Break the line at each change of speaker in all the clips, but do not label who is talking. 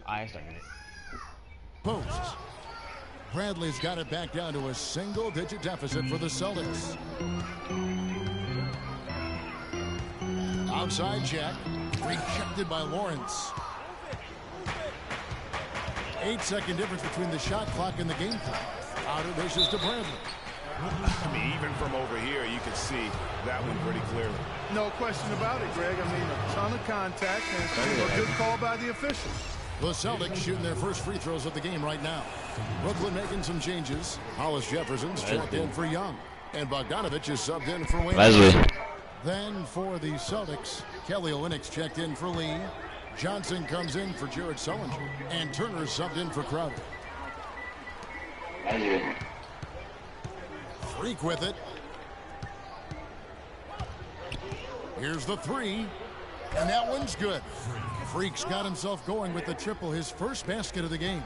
I started it.
Post. Bradley's got it back down to a single-digit deficit for the Celtics. Outside check. Rejected by Lawrence. 8-second difference between the shot clock and the game clock. Outer dishes to Bradley.
I mean, even from over here, you can see that one pretty clearly.
No question about it, Greg. I mean, a ton of contact and a good call by the official.
The Celtics shooting their first free throws of the game right now. Brooklyn making some changes. Hollis Jefferson's checked in for Young. And Bogdanovich is subbed in for Wayne.
Leslie.
Then for the Celtics, Kelly Olynyk's checked in for Lee. Johnson comes in for Jared Sullinger. And Turner's subbed in for Crowder. Freak with it. Here's the three. And that one's good. Freak's got himself going with the triple, his first basket of the game.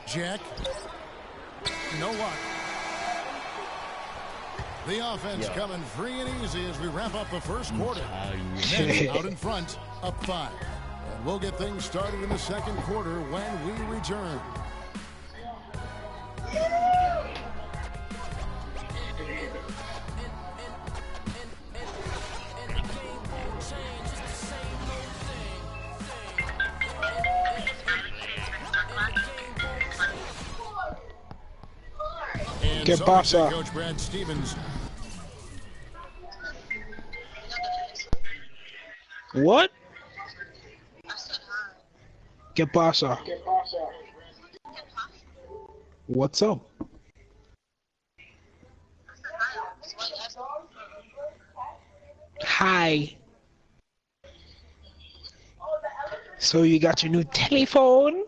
Jack. No luck. The offense coming free and easy as we wrap up the first quarter. Nets out in front, up 5. And we'll get things started in the second quarter when we return.
¿Qué pasa?
Coach Brad Stevens.
What? ¿Qué pasa? What's up? Hi. So you got your new telephone?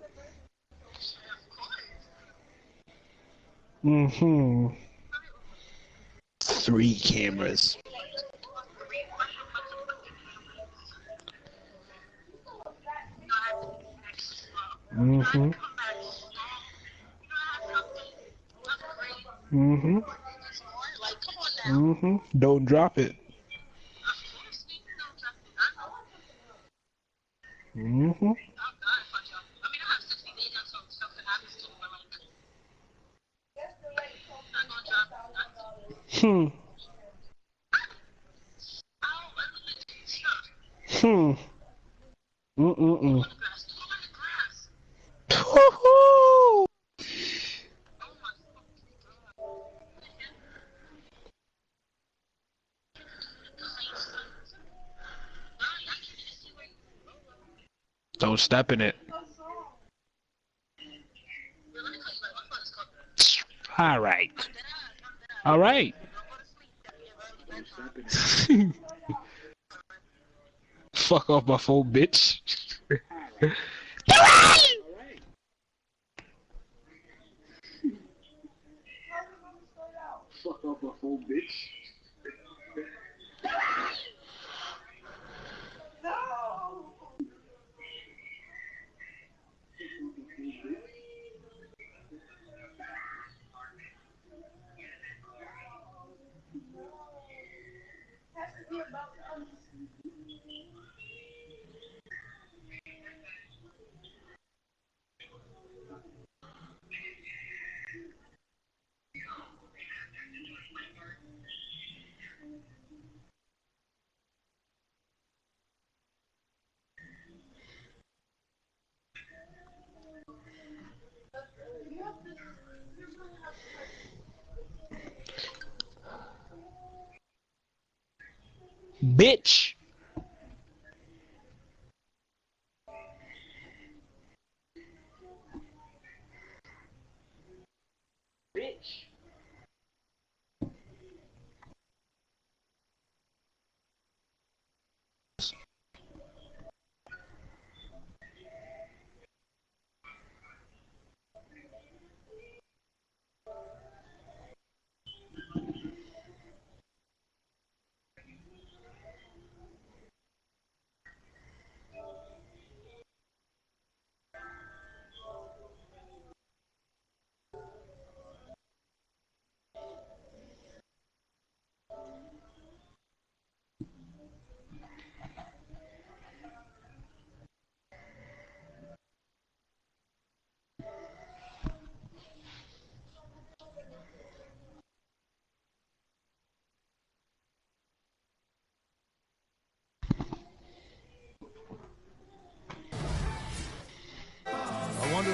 Mm-hmm. 3 cameras. Mm-hmm. Mm-hmm. Mm-hmm. Don't drop it. Mm-hmm. Hmm. Hmm. Mm-mm-mm. Woohoo! Don't step in it. All right. All right. Fuck off my phone, bitch. Fuck off my phone, bitch. Bitch. Bitch.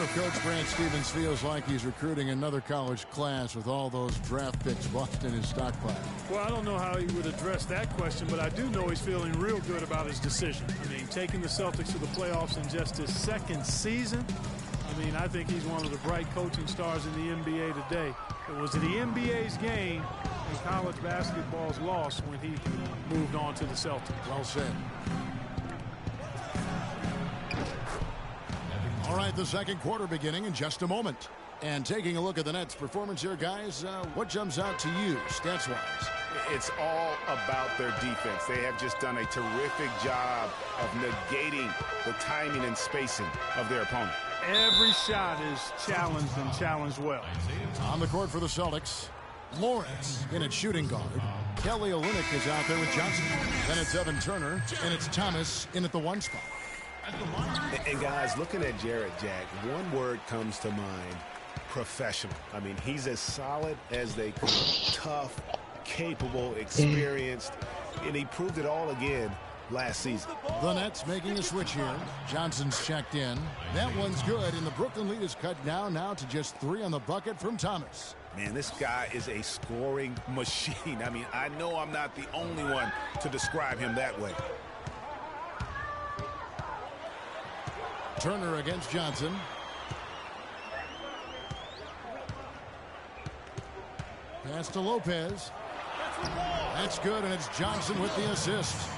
if Coach Brad Stevens feels like he's recruiting another college class with all those draft picks lost in his stockpile.
Well, I don't know how he would address that question, but I do know he's feeling real good about his decision. I mean, taking the Celtics to the playoffs in just his second season, I mean, I think he's one of the bright coaching stars in the NBA today. It was the NBA's game and college basketball's loss when he moved on to the Celtics.
Well said. All right, the second quarter beginning in just a moment. And taking a look at the Nets' performance here, guys, what jumps out to you stats-wise?
It's all about their defense. They have just done a terrific job of negating the timing and spacing of their opponent.
Every shot is challenged and challenged well.
On the court for the Celtics, Lawrence in at shooting guard. Kelly Olynyk is out there with Johnson. Then it's Evan Turner, and it's Thomas in at the 1 spot.
And guys, looking at Jarrett Jack, one word comes to mind: professional. I mean, he's as solid as they come. Tough, capable, experienced, and he proved it all again last season.
The Nets making a switch here. Johnson's checked in. That one's good, and the Brooklyn lead is cut down now to just 3 on the bucket from Thomas.
Man, this guy is a scoring machine. I mean, I know I'm not the only one to describe him that way.
Turner against Johnson. Pass to Lopez. That's good, and it's Johnson with the assist.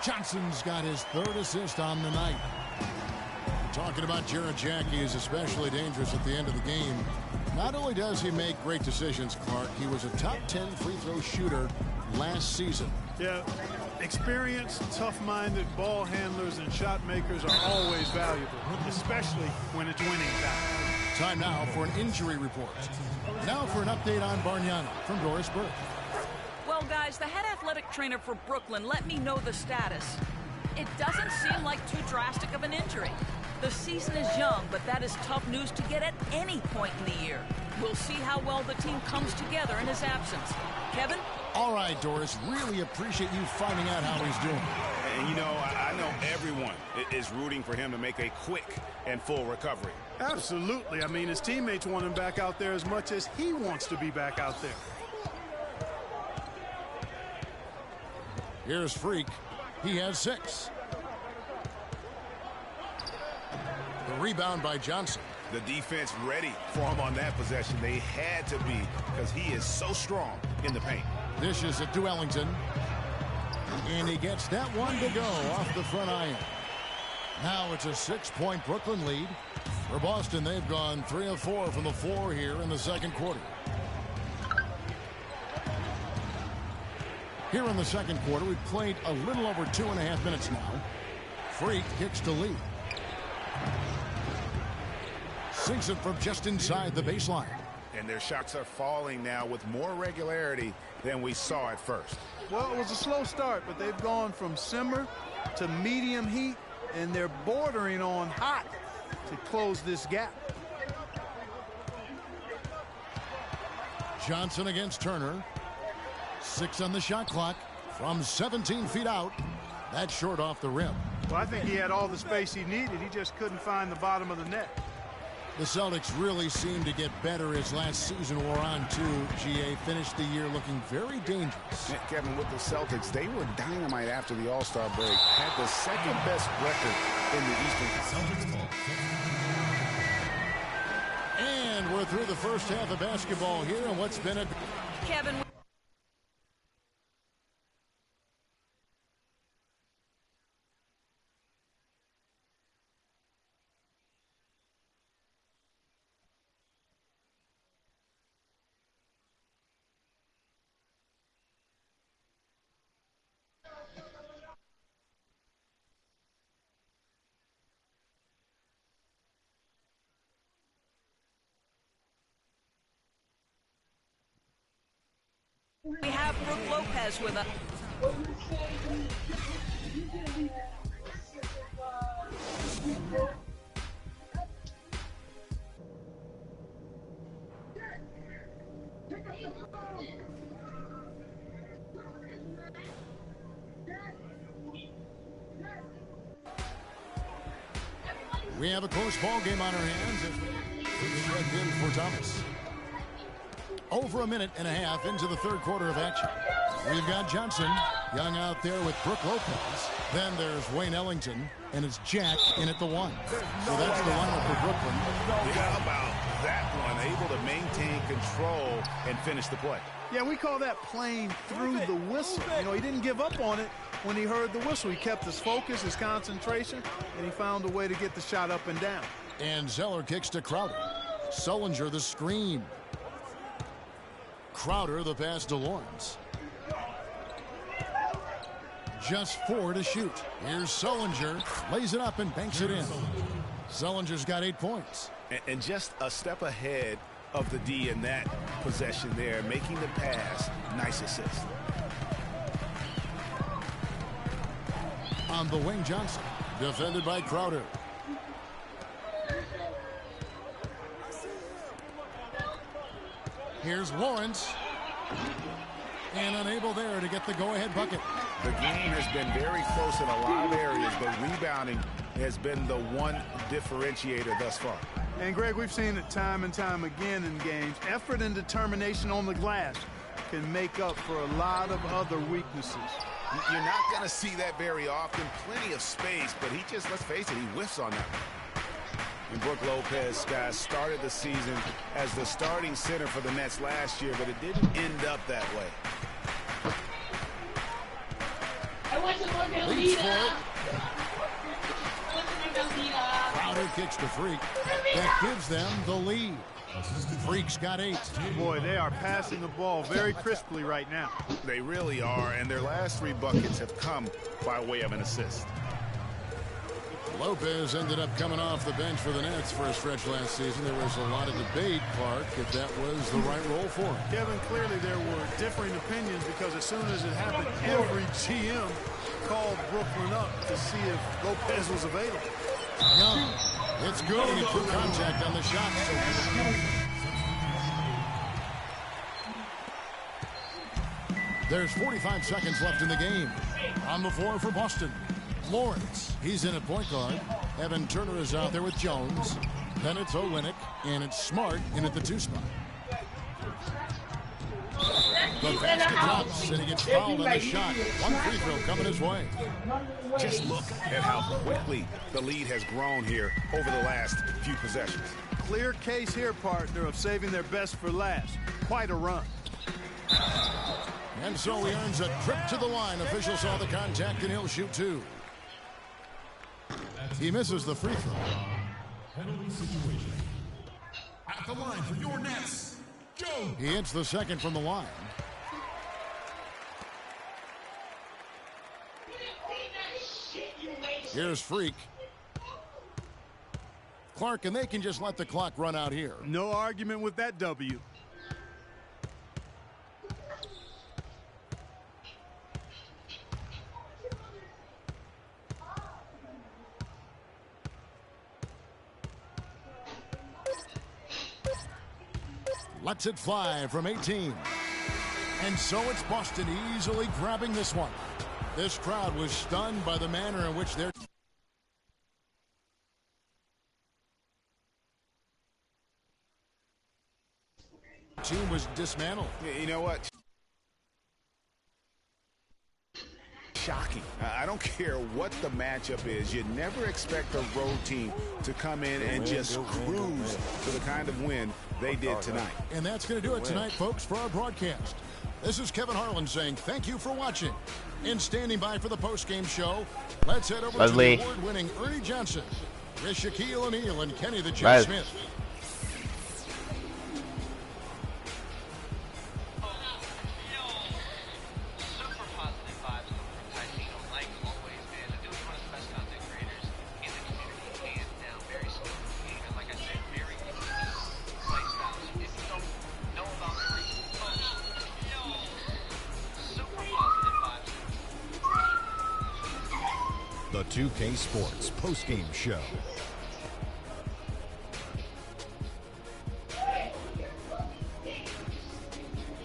Johnson's got his 3rd assist on the night. Talking about Jarrett Jack, he is especially dangerous at the end of the game. Not only does he make great decisions, Clark, he was a top 10 free throw shooter last season.
Yeah, experienced, tough-minded ball handlers and shot makers are always valuable, especially when it's winning time.
Time now for an injury report. Now for an update on Bargnani from Doris Burke.
Well, guys, the head athletic trainer for Brooklyn let me know the status. It doesn't seem like too drastic of an injury. The season is young, but that is tough news to get at any point in the year. We'll see how well the team comes together in his absence. Kevin?
All right, Doris, really appreciate you finding out how he's doing.
And, you know, I know everyone is rooting for him to make a quick and full recovery.
Absolutely. I mean, his teammates want him back out there as much as he wants to be back out there.
Here's Freak. He has 6. The rebound by Johnson.
The defense ready for him on that possession. They had to be, because he is so strong in the paint.
Dishes it to Ellington. And he gets that one to go off the front iron. Now it's a 6-point Brooklyn lead. For Boston, they've gone 3 of 4 from the floor here in the second quarter. Here in the second quarter, we've played a little over 2.5 minutes now. Freak kicks to lead. Sinks it from just inside the baseline.
And their shots are falling now with more regularity than we saw at first.
Well, it was a slow start, but they've gone from simmer to medium heat, and they're bordering on hot to close this gap.
Johnson against Turner. 6 on the shot clock from 17 feet out. That's short off the rim.
Well, I think he had all the space he needed. He just couldn't find the bottom of the net.
The Celtics really seemed to get better as last season wore on, too. GA finished the year looking very dangerous.
Yeah, Kevin, with the Celtics, they were dynamite after the All-Star break. Had the second-best record in the Eastern Conference.
And we're through the first half of basketball here, and what's been a...
Kevin... We have Brooke Lopez with us.
We have a close ball game on our hands as we check in for Thomas. Over a minute and a half into the third quarter of action. We've got Johnson, Young out there with Brook Lopez. Then there's Wayne Ellington, and it's Jack in at the 1. So that's the lineup for Brooklyn.
How about that one? Able to maintain control and finish the play.
Yeah, we call that playing through the whistle. You know, he didn't give up on it when he heard the whistle. He kept his focus, his concentration, and he found a way to get the shot up and down.
And Zeller kicks to Crowder. Sullinger the screen. Crowder the pass to Lawrence. Just 4 to shoot. Here's Sullinger. Lays it up and banks it in. Sullinger's got 8 points.
And just a step ahead of the D in that possession there, making the pass. Nice assist.
On the wing, Johnson. Defended by Crowder. Here's Lawrence. And unable there to get the go-ahead bucket.
The game has been very close in a lot of areas, but rebounding has been the one differentiator thus far.
And, Greg, we've seen it time and time again in games. Effort and determination on the glass can make up for a lot of other weaknesses.
You're not going to see that very often. Plenty of space, but he just, let's face it, he whiffs on that. And Brook Lopez, guys, started the season as the starting center for the Nets last year, but it didn't end up that way.
Leads for it. Crowder kicks to Freak. That gives them the lead. Freak's got 8.
Boy, they are passing the ball very crisply right now.
They really are, and their last 3 buckets have come by way of an assist.
Lopez ended up coming off the bench for the Nets for a stretch last season. There was a lot of debate, Clark, if that was the right role for him.
Kevin, clearly there were differing opinions because as soon as it happened, every GM called Brooklyn up to see if Lopez was available.
No, it's good. He put contact on the shot. There's 45 seconds left in the game. On the floor for Boston, Lawrence. He's in at point guard. Evan Turner is out there with Jones. Then it's Olynyk, and it's Smart in at the 2 spot. The basket drops, and he gets fouled on the shot. 1 free throw coming his way.
Just look at how quickly the lead has grown here over the last few possessions.
Clear case here, partner, of saving their best for last. Quite a run.
And so he earns a trip to the line. Official saw the contact, and he'll shoot 2. He misses the free throw.
Penalty situation. At the line for your Nets, Joe.
He hits the second from the line. Here's Freak. Clark, and they can just let the clock run out here.
No argument with that W.
Lets it fly from 18. And so it's Boston easily grabbing this one. This crowd was stunned by the manner in which their team was dismantled.
You know what? Shocking. I don't care what the matchup is. You never expect a road team to come in and just cruise to the kind of win they did tonight.
And that's going to do it tonight, folks, for our broadcast. This is Kevin Harlan saying thank you for watching. And standing by for the post-game show, let's head over to the award-winning Ernie Johnson, with Shaquille O'Neal and Kenny the Jet Smith.
The 2K Sports post-game show.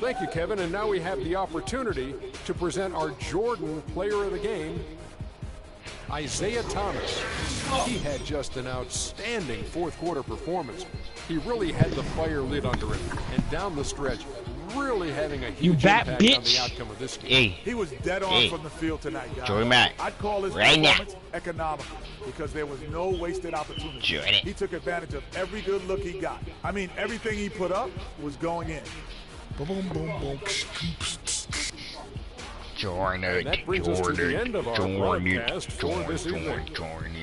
Thank you, Kevin. And now we have the opportunity to present our Jordan Player of the Game. Isaiah Thomas. He had just an outstanding fourth-quarter performance. He really had the fire lit under him, and down the stretch, really having a huge impact on the outcome of this game.
Hey.
He was dead on from the field tonight, guys.
Jordan Mack.
I'd call his
Right
performance economical because there was no wasted opportunity.
Jordan.
He took advantage of every good look he got. I mean, everything he put up was going in.
Boom, boom, boom.
And that brings us to the end of our broadcast for this evening.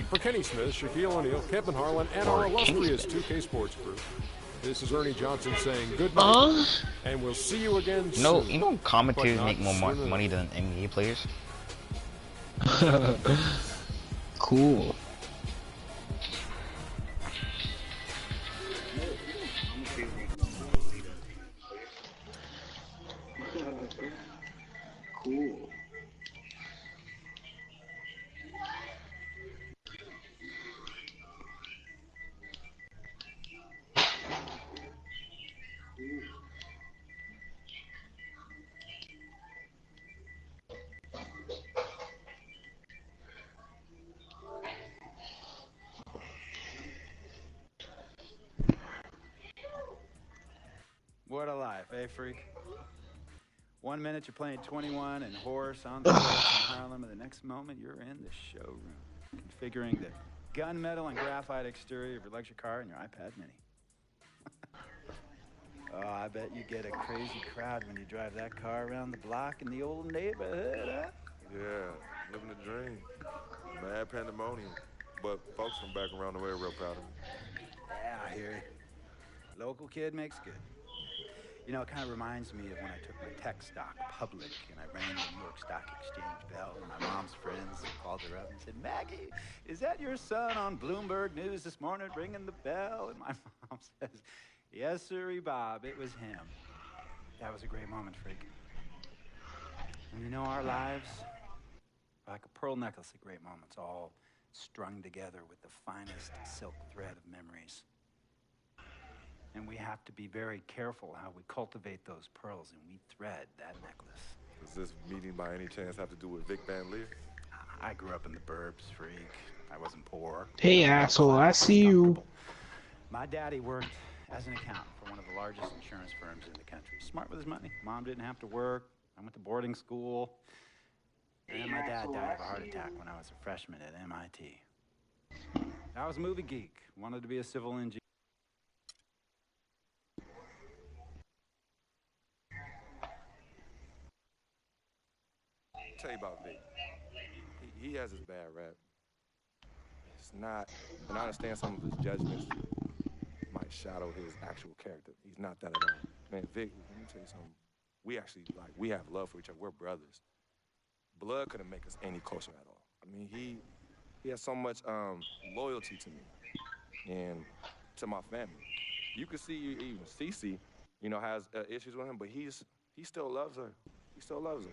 For Kenny Smith, Shaquille O'Neal, Kevin Harlan, and our illustrious 2K Sports crew, this is Ernie Johnson saying good night, and we'll see you again soon.
You know commentators make more money than NBA players? Cool. Cool.
What a life, eh, freak? 1 minute you're playing 21 and horse on the course in Harlem, and the next moment you're in the showroom, configuring the gunmetal and graphite exterior of your luxury car and your iPad Mini. Oh, I bet you get a crazy crowd when you drive that car around the block in the old neighborhood, huh?
Yeah, living the dream. Mad pandemonium. But folks from back around the way are real proud of me.
Yeah, I hear you. Local kid makes good. You know, it kind of reminds me of when I took my tech stock public and I rang the New York Stock Exchange bell, and my mom's friends called her up and said, "Maggie, is that your son on Bloomberg News this morning ringing the bell?" And my mom says, "Yes, sirree, Bob, it was him." That was a great moment, freak. And you know, our lives are like a pearl necklace of great moments, all strung together with the finest silk thread of memories. And we have to be very careful how we cultivate those pearls and we thread that necklace.
Does this meeting by any chance have to do with Vic Van Leer?
I grew up in the burbs, freak. I wasn't poor.
Hey, asshole, I see you.
My daddy worked as an accountant for one of the largest insurance firms in the country. Smart with his money. Mom didn't have to work. I went to boarding school. And then my dad died of a heart attack when I was a freshman at MIT. I was a movie geek. Wanted to be a civil engineer.
Tell you about Vic. He has his bad rap. It's not, and I understand some of his judgments might shadow his actual character. He's not that at all. Man, Vic, let me tell you something. We have love for each other. We're brothers. Blood couldn't make us any closer at all. I mean, he has so much loyalty to me and to my family. You can see even Cece, you know, has issues with him, but he still loves her. He still loves her.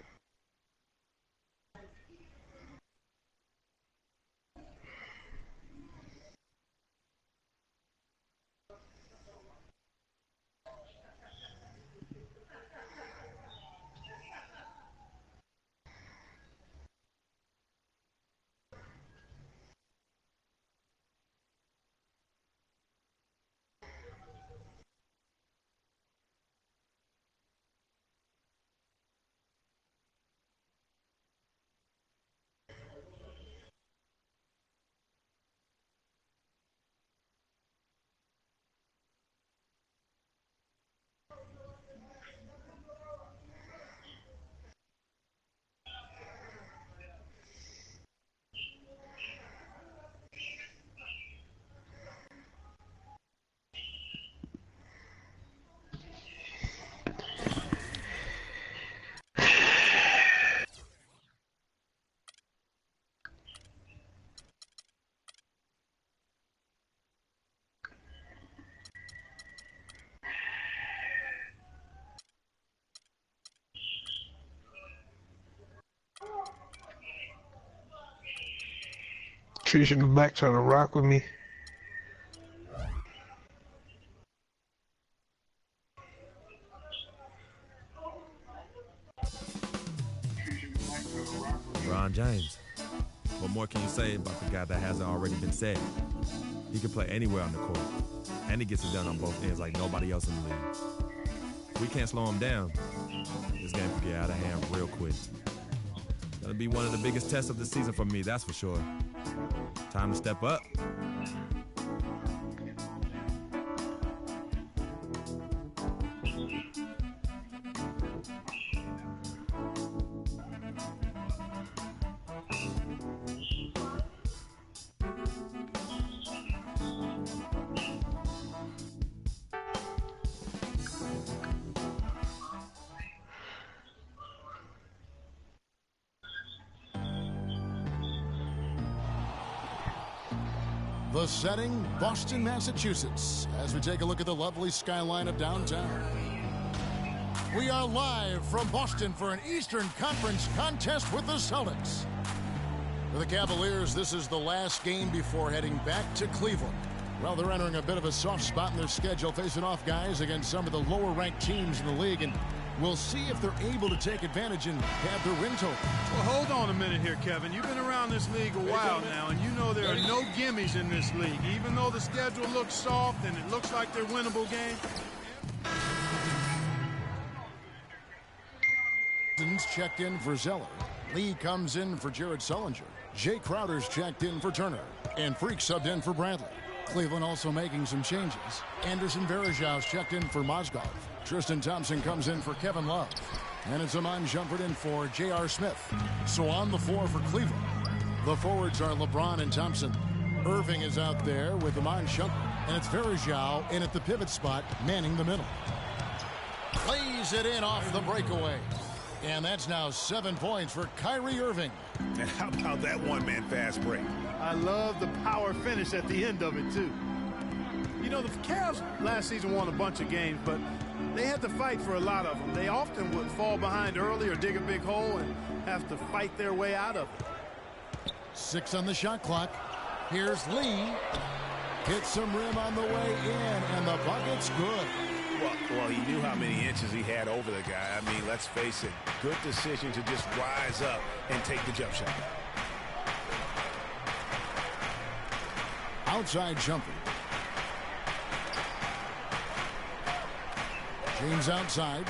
Trish in the back trying to rock with me.
LeBron James. What more more can you say about the guy that hasn't already been said? He can play anywhere on the court, and he gets it done on both ends like nobody else in the league. If we can't slow him down, this game could get out of hand real quick. Gonna be one of the biggest tests of the season for me, that's for sure. Time to step up.
The setting, Boston, Massachusetts, as we take a look at the lovely skyline of downtown. We are live from Boston for an Eastern Conference contest with the Celtics. For the Cavaliers, this is the last game before heading back to Cleveland. Well, they're entering a bit of a soft spot in their schedule, facing off guys against some of the lower-ranked teams in the league, and we'll see if they're able to take advantage and have their win total.
Well, hold on a minute here, Kevin. You've been around this league a while now, and you know there are no gimmies in this league. Even though the schedule looks soft and it looks like they're winnable games.
Checked in for Zeller. Lee comes in for Jared Sullinger. Jay Crowder's checked in for Turner. And Freak subbed in for Bradley. Cleveland also making some changes. Anderson Varejau's checked in for Mozgov. Tristan Thompson comes in for Kevin Love. And it's Amon Shumpert in for J.R. Smith. So on the floor for Cleveland, the forwards are LeBron and Thompson. Irving is out there with Amon Shumpert. And it's Varejao in at the pivot spot, manning the middle. Plays it in off the breakaway. And that's now 7 points for Kyrie Irving.
And how about that one-man fast break?
I love the power finish at the end of it, too. You know, the Cavs last season won a bunch of games, but they had to fight for a lot of them. They often would fall behind early or dig a big hole and have to fight their way out of it.
6 on the shot clock. Here's Lee. Hits some rim on the way in, and the bucket's good.
Well, he knew how many inches he had over the guy. I mean, let's face it, good decision to just rise up and take the jump shot.
Outside jumper. James outside.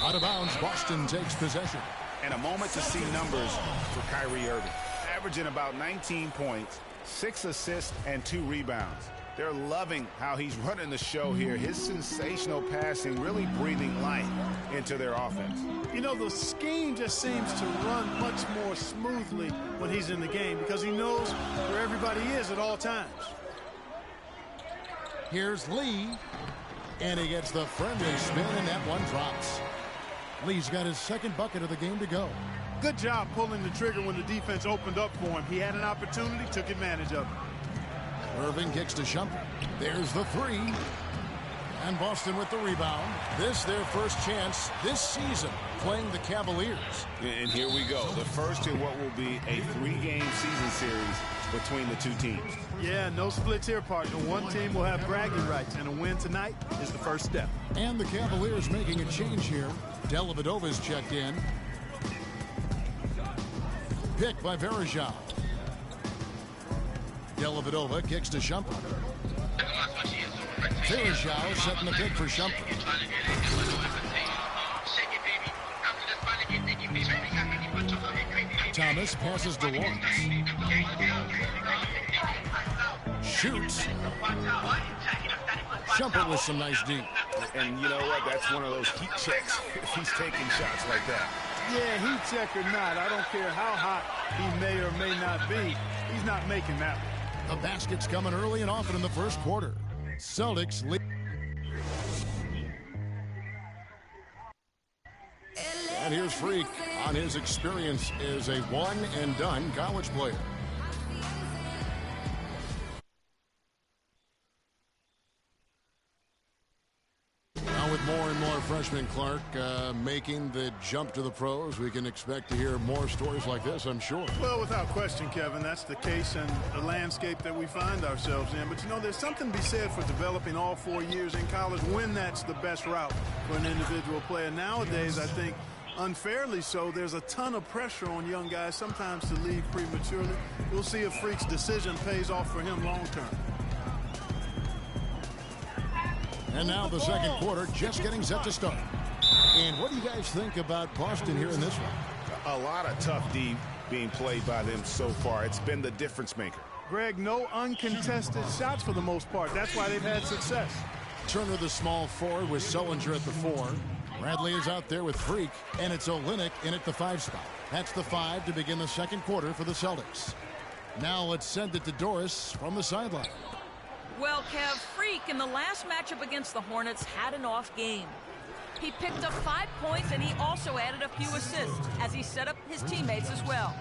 Out of bounds, Boston takes possession.
And a moment to see numbers for Kyrie Irving. Averaging about 19 points, 6 assists, and 2 rebounds. They're loving how he's running the show here. His sensational passing really breathing life into their offense.
You know, the scheme just seems to run much more smoothly when he's in the game because he knows where everybody is at all times.
Here's Lee, and he gets the friendly spin, and that one drops. Lee's got his second bucket of the game to go.
Good job pulling the trigger when the defense opened up for him. He had an opportunity, took advantage of it.
Irving kicks to Shumpert. There's the 3. And Boston with the rebound. This their first chance this season playing the Cavaliers.
And here we go. The first in what will be a 3-game season series between the two teams.
Yeah, no splits here, partner. One team will have bragging rights, and a win tonight is the first step.
And the Cavaliers making a change here. Dellavedova's checked in. Picked by Varejao. Dellavedova kicks to Shumpert. Varejao setting the pick for Shumpert. Thomas passes to Lawrence. Shoots. Shumpert with some nice D.
And you know what? That's one of those heat checks if he's taking shots like that.
Yeah, heat check or not, I don't care how hot he may or may not be. He's not making that one.
The basket's coming early and often in the first quarter. Celtics lead. And here's Freak on his experience as a one-and-done college player. Now with more and more freshmen, Clark, making the jump to the pros, we can expect to hear more stories like this, I'm sure.
Well, without question, Kevin, that's the case and the landscape that we find ourselves in. But, you know, there's something to be said for developing all 4 years in college when that's the best route for an individual player. Nowadays, I think unfairly so. There's a ton of pressure on young guys sometimes to leave prematurely. We'll see if Freak's decision pays off for him long term.
And now the second quarter just getting set to start. And what do you guys think about Boston here in this one?
A lot of tough D being played by them so far. It's been the difference maker.
Greg, no uncontested shots for the most part. That's why they've had success.
Turner, the small forward, with Sullinger at the 4. Bradley is out there with Freak, and it's Olynyk in at the 5 spot. That's the 5 to begin the second quarter for the Celtics. Now let's send it to Doris from the sideline.
Well, Kev, Freak in the last matchup against the Hornets had an off game. He picked up 5 points, and he also added a few assists as he set up his teammates as well.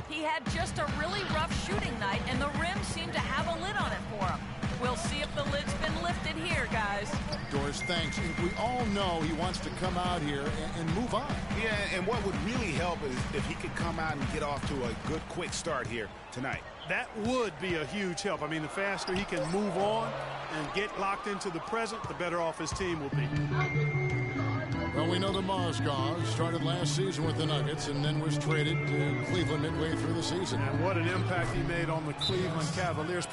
He had just a really rough shooting night, and the rim seemed to have a lid on it for him. We'll see if the lid's been lifted here, guys.
Doris, thanks. We all know he wants to come out here and move on.
Yeah, and what would really help is if he could come out and get off to a good, quick start here tonight.
That would be a huge help. I mean, the faster he can move on and get locked into the present, the better off his team will be.
Well, we know the Mozgov started last season with the Nuggets and then was traded to Cleveland midway through the season.
And what an impact he made on the Cleveland Cavaliers.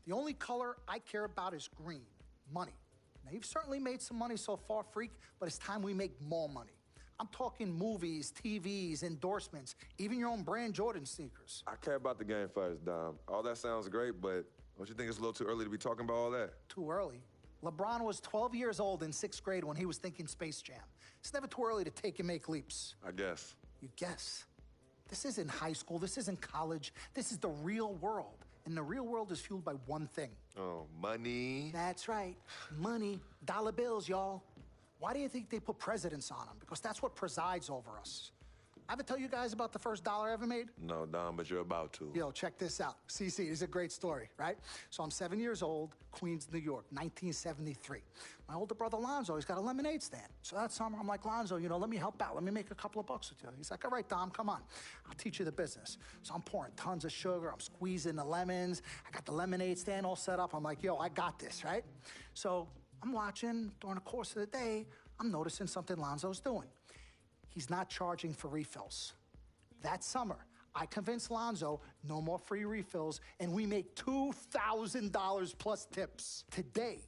The only color I care about is green, money. Now, you've certainly made some money so far, Freak, but it's time we make more money. I'm talking movies, TVs, endorsements, even your own brand Jordan sneakers.
I care about the game first, Dom. All that sounds great, but don't you think it's a little too early to be talking about all that?
Too early? LeBron was 12 years old in 6th grade when he was thinking Space Jam. It's never too early to take and make leaps.
I guess.
You guess? This isn't high school. This isn't college. This is the real world. And the real world is fueled by one thing.
Oh, money.
That's right. Money. Dollar bills, y'all. Why do you think they put presidents on them? Because that's what presides over us. I ever tell you guys about the first dollar I ever made?
No, Dom, but you're about to.
Yo, check this out. CC, this is a great story, right? So I'm 7 years old, Queens, New York, 1973. My older brother, Lonzo, he's got a lemonade stand. So that summer, I'm like, Lonzo, let me help out. Let me make a couple of bucks with you. He's like, all right, Dom, come on. I'll teach you the business. So I'm pouring tons of sugar. I'm squeezing the lemons. I got the lemonade stand all set up. I'm like, yo, I got this, right? So I'm watching during the course of the day. I'm noticing something Lonzo's doing. He's not charging for refills. That summer, I convinced Lonzo no more free refills, and we make $2,000 plus tips. Today,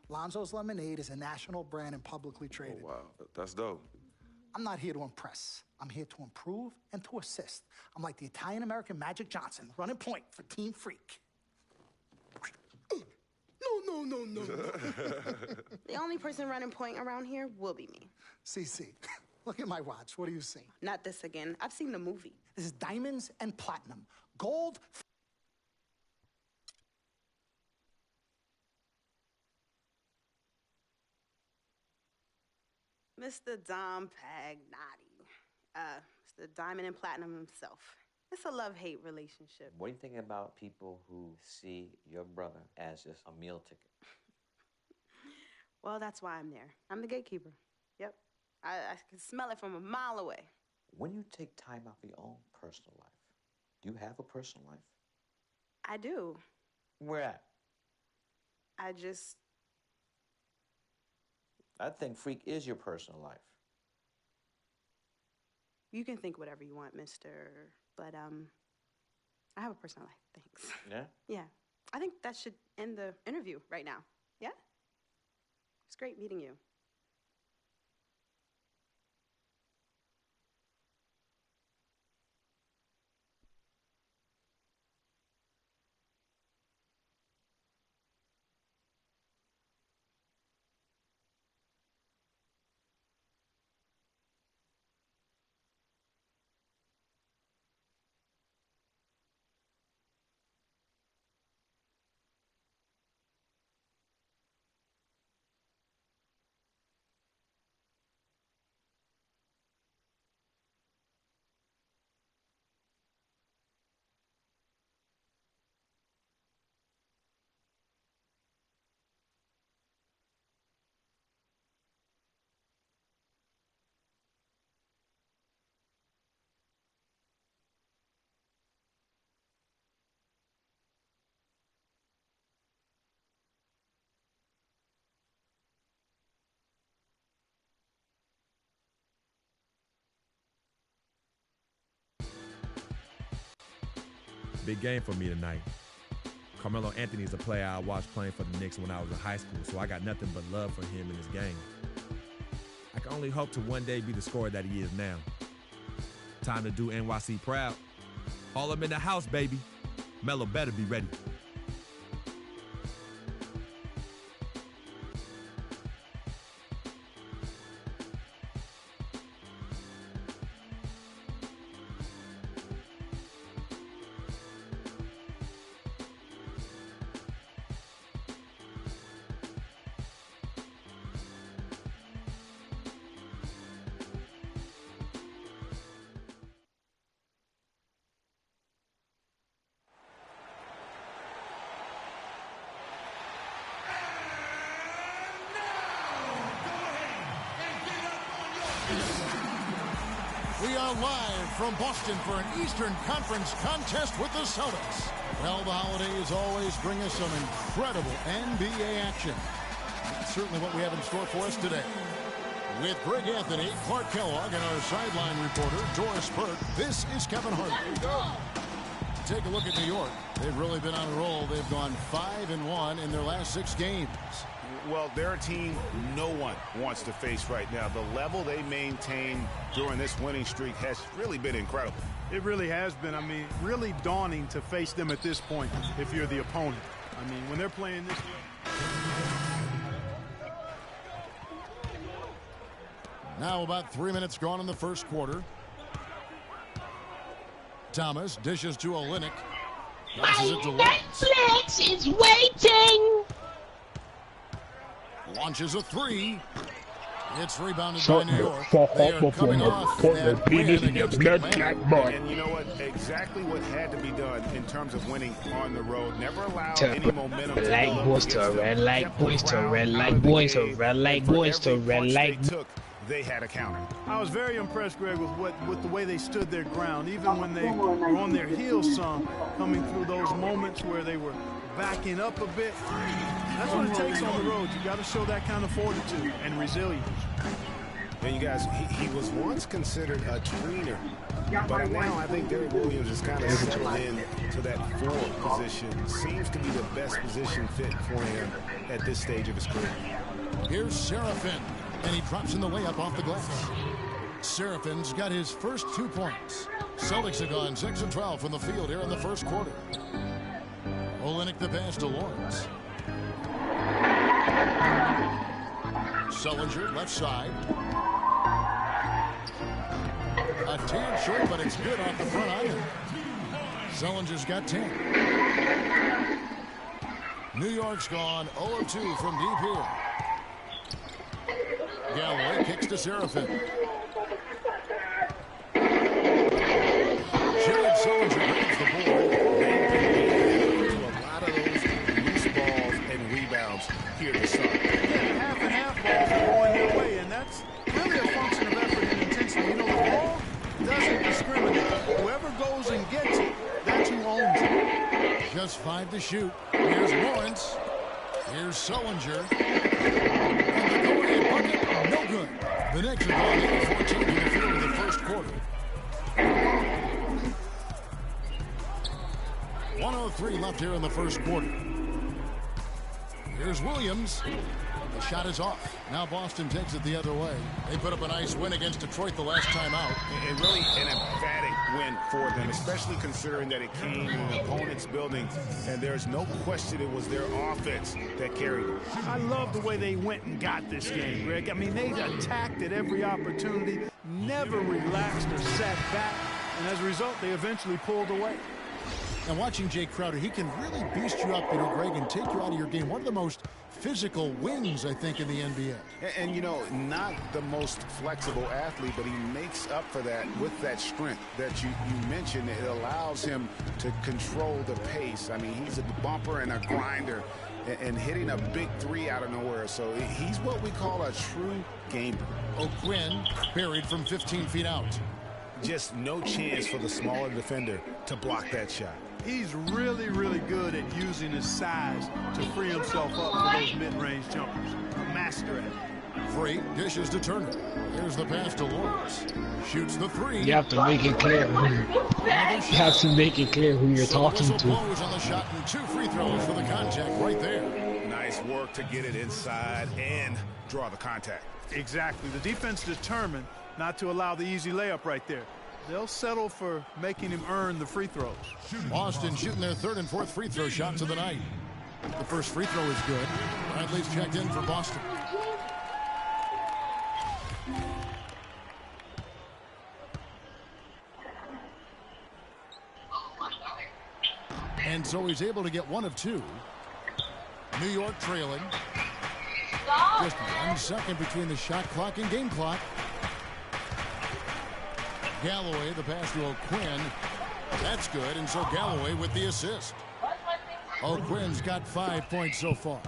Lonzo's Lemonade is a national brand and publicly traded.
Oh, wow. That's dope.
I'm not here to impress. I'm here to improve and to assist. I'm like the Italian-American Magic Johnson, running point for Team Freak. No.
The only person running point around here will be me.
CC. Look at my watch. What do you see?
Not this again. I've seen the movie.
This is diamonds and platinum. Gold.
Mr. Dom Pagnotti. Mr. Diamond and Platinum himself. It's a love-hate relationship.
What do you think about people who see your brother as just a meal ticket?
Well, that's why I'm there. I'm the gatekeeper. Yep. I can smell it from a mile away.
When you take time out for your own personal life, do you have a personal life?
I do.
Where at?
I
think Freak is your personal life.
You can think whatever you want, mister. But, I have a personal life. Thanks.
Yeah?
Yeah. I think that should end the interview right now. Yeah? It's great meeting you.
big game for me tonight. Carmelo Anthony is a player I watched playing for the Knicks when I was in high school, so I got nothing but love for him in this game. I can only hope to one day be the scorer that he is now. Time to do NYC proud. All up in the house, baby. Melo better be ready.
We are live from Boston for an Eastern Conference contest with the Celtics. Well, the holidays always bring us some incredible NBA action. That's certainly what we have in store for us today. With Greg Anthony, Clark Kellogg, and our sideline reporter, Doris Burke, this is Kevin Harlan. Take a look at New York. They've really been on a roll. They've gone 5-1 in their last 6 games.
Well, they're a team no one wants to face right now. The level they maintain during this winning streak has really been incredible.
It really has been. I mean, really daunting to face them at this point if you're the opponent. I mean, when they're playing this way.
Now about 3 minutes gone in the first quarter. Thomas dishes to Olynyk. Passes it to
Netflix is waiting.
Launches a 3. It's rebounded
Shut
by New
the
York.
fuck
They
up
are coming
before
off
put
that
the
win
penis in your
against
blood
Atlanta.
clot boy.
And you know what? Exactly what had to be done in terms of winning on the road. Never allow
To
any momentum to
like
go
boys to
against them.
red, like
Kept the
boys to
crowd
red,
out
like
of the
boys to
game,
red, like
and for
boys to
every
red,
punch
like.
they took, they had a counter.
I was very impressed, Greg, with the way they stood their ground, even when they were on their heels some, coming through those moments where they were backing up a bit. That's what it takes on the road. You got to show that kind of fortitude and resilience.
And you guys, he was once considered a tweener, but now I think Derrick Williams is kind of settled in to that 4 position. Seems to be the best position fit for him at this stage of his career.
Here's Seraphin, and he drops in the layup off the glass. Seraphin's got his first 2 points. Celtics have gone 6 of 12 from the field here in the first quarter. Olynyk the pass to Lawrence. Sullinger left side. A tad short, but it's good off the front iron. Sullinger's got 10. New York's gone 0 of 2 from deep here. Galloway kicks to Seraphin. Jared Sullinger grabs the board.
To a lot of those loose balls and rebounds here to start.
Half and half balls are going their way, and that's really a function of effort and intensity. You know, the ball doesn't discriminate. Whoever goes and gets it, that's who owns it.
Just 5 to shoot. Here's Lawrence. Here's Sullinger. And the go-ahead bucket, no good. The Knicks are gone 8 of 14 from the field in the first quarter. 1:03 left here in the first quarter. Here's Williams. The shot is off. Now Boston takes it the other way. They put up a nice win against Detroit the last time out.
And really an emphatic win for them, especially considering that it came in an opponent's building, and there's no question it was their offense that carried them.
I love the way they went and got this game, Greg. I mean, they attacked at every opportunity, never relaxed or sat back, and as a result, they eventually pulled away.
And watching Jay Crowder, he can really beast you up, Greg, and take you out of your game. One of the most physical wings, I think, in the NBA.
And you know, not the most flexible athlete, but he makes up for that with that strength that you mentioned. It allows him to control the pace. I mean, he's a bumper and a grinder and hitting a big 3 out of nowhere. So he's what we call a true gamer.
O'Quinn buried from 15 feet out.
Just no chance for the smaller defender to block that shot.
He's really, really good at using his size to free himself up for those mid-range jumpers. A master at it.
Free dishes to Turner. Here's the pass to Lawrence. Shoots the three.
You have to make it clear. You have to make it clear who you're talking to.
Blows on the shot and 2 free throws for the contact right there.
Nice work to get it inside and draw the contact.
Exactly. The defense determined not to allow the easy layup right there. They'll settle for making him earn the free throws.
Boston shooting their 3rd and 4th free throw shots of the night. The first free throw is good. Bradley's checked in for Boston. And so he's able to get 1 of 2. New York trailing. Just 1 second between the shot clock and game clock. Galloway, the pass to O'Quinn. That's good, and so Galloway with the assist. O'Quinn's got 5 points so far.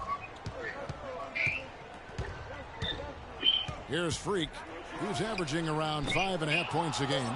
Here's Freak, who's averaging around 5.5 points a game.